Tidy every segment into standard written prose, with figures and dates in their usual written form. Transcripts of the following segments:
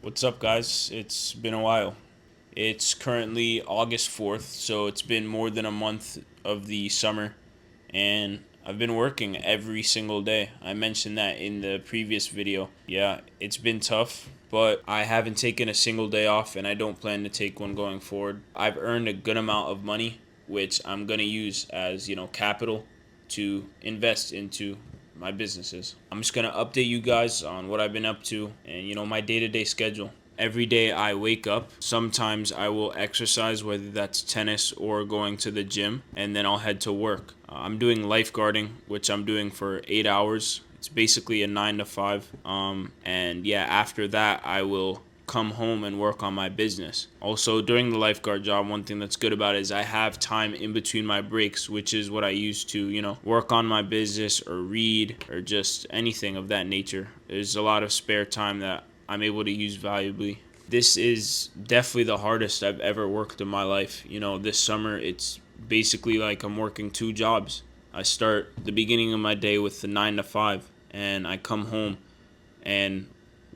What's up, guys? It's been a while. It's currently August 4th, so it's been more than a month of the summer, and I've been working every single day. I mentioned that in the previous video. Yeah, it's been tough, but I haven't taken a single day off, and I don't plan to take one going forward. I've earned a good amount of money, which I'm going to use as, capital to invest into my businesses. I'm just going to update you guys on what I've been up to and, my day to day schedule. Every day I wake up, sometimes I will exercise, whether that's tennis or going to the gym, and then I'll head to work. I'm doing lifeguarding, which I'm doing for 8 hours. It's basically a 9 to 5. And yeah, after that, I will come home and work on my business. Also, during the lifeguard job, one thing that's good about it is I have time in between my breaks, which is what I use to, work on my business or read or just anything of that nature. There's a lot of spare time that I'm able to use valuably. This is definitely the hardest I've ever worked in my life. This summer it's basically like I'm working two jobs. I start the beginning of my day with the 9 to 5, and I come home and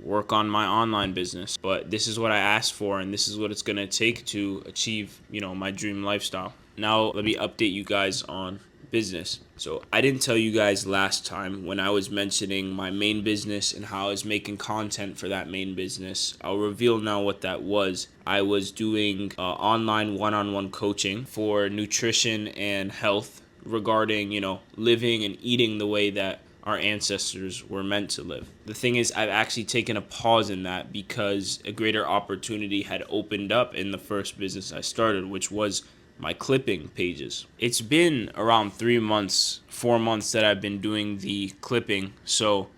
work on my online business. But this is what I asked for, and this is what it's going to take to achieve, my dream lifestyle. Now, let me update you guys on business. So, I didn't tell you guys last time when I was mentioning my main business and how I was making content for that main business. I'll reveal now what that was. I was doing online one-on-one coaching for nutrition and health regarding, living and eating the way that our ancestors were meant to live. The thing is, I've actually taken a pause in that because a greater opportunity had opened up in the first business I started, which was my clipping pages. It's been around 3 months, 4 months that I've been doing the clipping. So,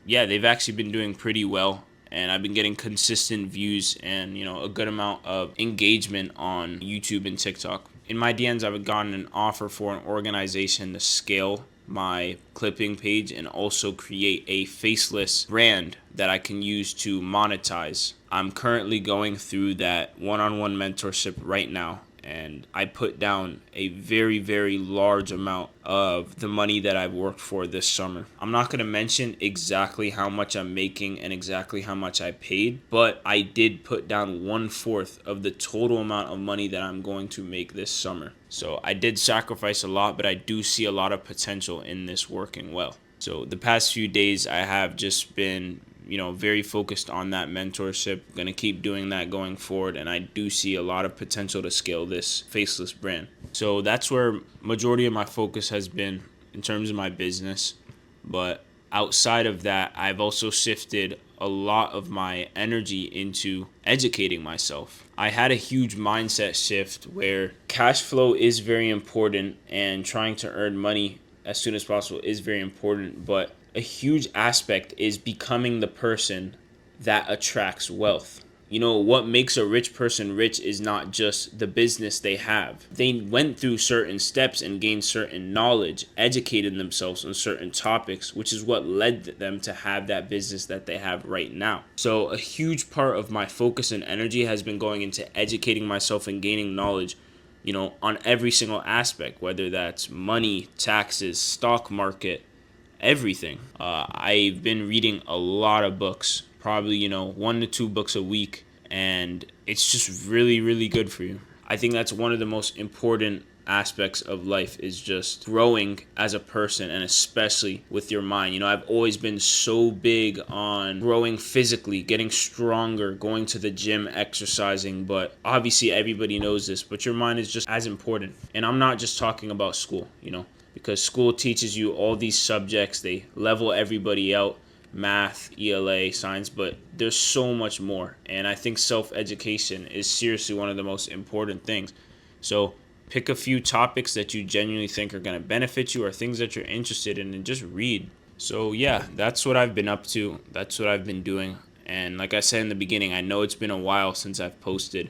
yeah, they've actually been doing pretty well. And I've been getting consistent views and, a good amount of engagement on YouTube and TikTok. In my DMs, I've gotten an offer for an organization to scale my clipping page and also create a faceless brand that I can use to monetize. I'm currently going through that one-on-one mentorship right now, and I put down a very, very large amount of the money that I've worked for this summer. I'm not going to mention exactly how much I'm making and exactly how much I paid, but I did put down 1/4 of the total amount of money that I'm going to make this summer. So I did sacrifice a lot, but I do see a lot of potential in this working well. So the past few days I have just been very focused on that mentorship. Going to keep doing that going forward, and I do see a lot of potential to scale this faceless brand. So that's where majority of my focus has been in terms of my business. But outside of that, I've also shifted a lot of my energy into educating myself. I had a huge mindset shift where cash flow is very important and trying to earn money as soon as possible is very important, but a huge aspect is becoming the person that attracts wealth. What makes a rich person rich is not just the business they have. They went through certain steps and gained certain knowledge, educated themselves on certain topics, which is what led them to have that business that they have right now. So a huge part of my focus and energy has been going into educating myself and gaining knowledge, on every single aspect, whether that's money, taxes, stock market, everything. I've been reading a lot of books, probably 1 to 2 books a week, and it's just really, really good for you. I think that's one of the most important aspects of life, is just growing as a person, and especially with your mind. I've always been so big on growing physically, getting stronger, going to the gym, exercising, but obviously everybody knows this, but your mind is just as important. And I'm not just talking about school, because school teaches you all these subjects, they level everybody out, math, ELA, science, but there's so much more. And I think self-education is seriously one of the most important things. So pick a few topics that you genuinely think are going to benefit you or things that you're interested in, and just read. So yeah, that's what I've been up to. That's what I've been doing. And like I said in the beginning, I know it's been a while since I've posted.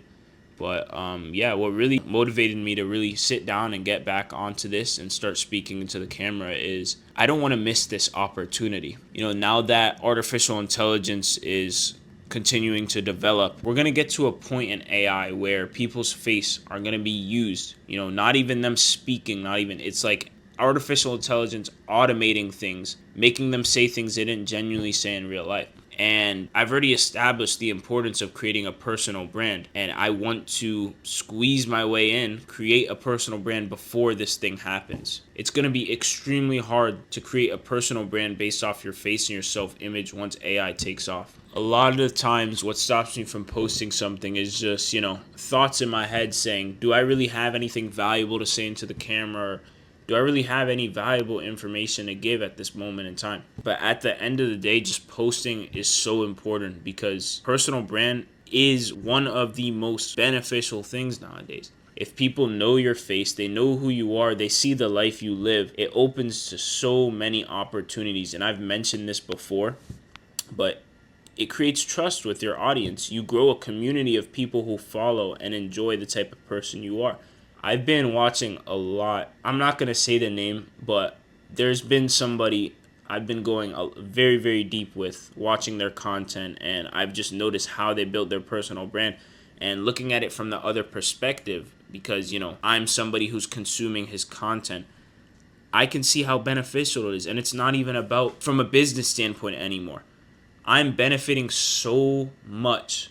But yeah, what really motivated me to really sit down and get back onto this and start speaking into the camera is I don't want to miss this opportunity. Now that artificial intelligence is continuing to develop, we're going to get to a point in AI where people's face are going to be used, not even them speaking, it's like artificial intelligence automating things, making them say things they didn't genuinely say in real life. And I've already established the importance of creating a personal brand, and I want to squeeze my way in, create a personal brand before this thing happens. It's going to be extremely hard to create a personal brand based off your face and your self-image once AI takes off. A lot of the times what stops me from posting something is just, thoughts in my head saying, do I really have anything valuable to say into the camera? Or do I really have any valuable information to give at this moment in time? But at the end of the day, just posting is so important because personal brand is one of the most beneficial things nowadays. If people know your face, they know who you are, they see the life you live, it opens to so many opportunities. And I've mentioned this before, but it creates trust with your audience. You grow a community of people who follow and enjoy the type of person you are. I've been watching a lot. I'm not going to say the name, but there's been somebody I've been going very, very deep with, watching their content, and I've just noticed how they built their personal brand and looking at it from the other perspective because, I'm somebody who's consuming his content. I can see how beneficial it is, and it's not even about from a business standpoint anymore. I'm benefiting so much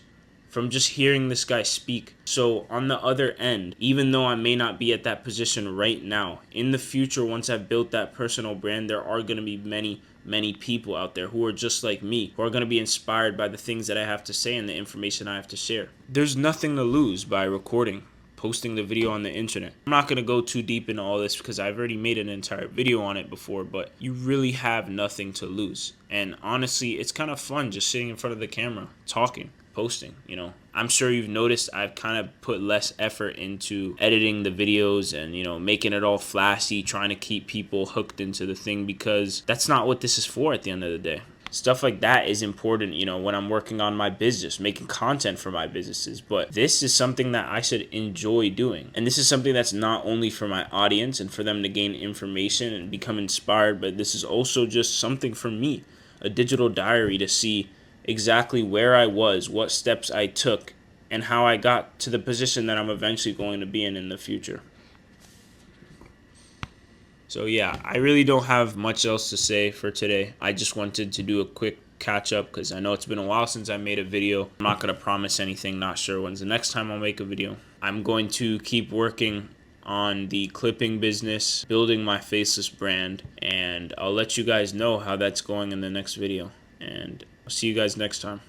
from just hearing this guy speak. So on the other end, even though I may not be at that position right now, in the future, once I've built that personal brand, there are going to be many, many people out there who are just like me, who are going to be inspired by the things that I have to say and the information I have to share. There's nothing to lose by recording, posting the video on the internet. I'm not going to go too deep into all this because I've already made an entire video on it before, but you really have nothing to lose. And honestly, it's kind of fun just sitting in front of the camera, talking, posting. I'm sure you've noticed I've kind of put less effort into editing the videos and, making it all flashy, trying to keep people hooked into the thing because that's not what this is for at the end of the day. Stuff like that is important, when I'm working on my business, making content for my businesses. But this is something that I should enjoy doing. And this is something that's not only for my audience and for them to gain information and become inspired, but this is also just something for me, a digital diary to see exactly where I was, what steps I took, and how I got to the position that I'm eventually going to be in the future. So yeah, I really don't have much else to say for today. I just wanted to do a quick catch up because I know it's been a while since I made a video. I'm not going to promise anything, not sure when's the next time I'll make a video. I'm going to keep working on the clipping business, building my faceless brand, and I'll let you guys know how that's going in the next video. And I'll see you guys next time.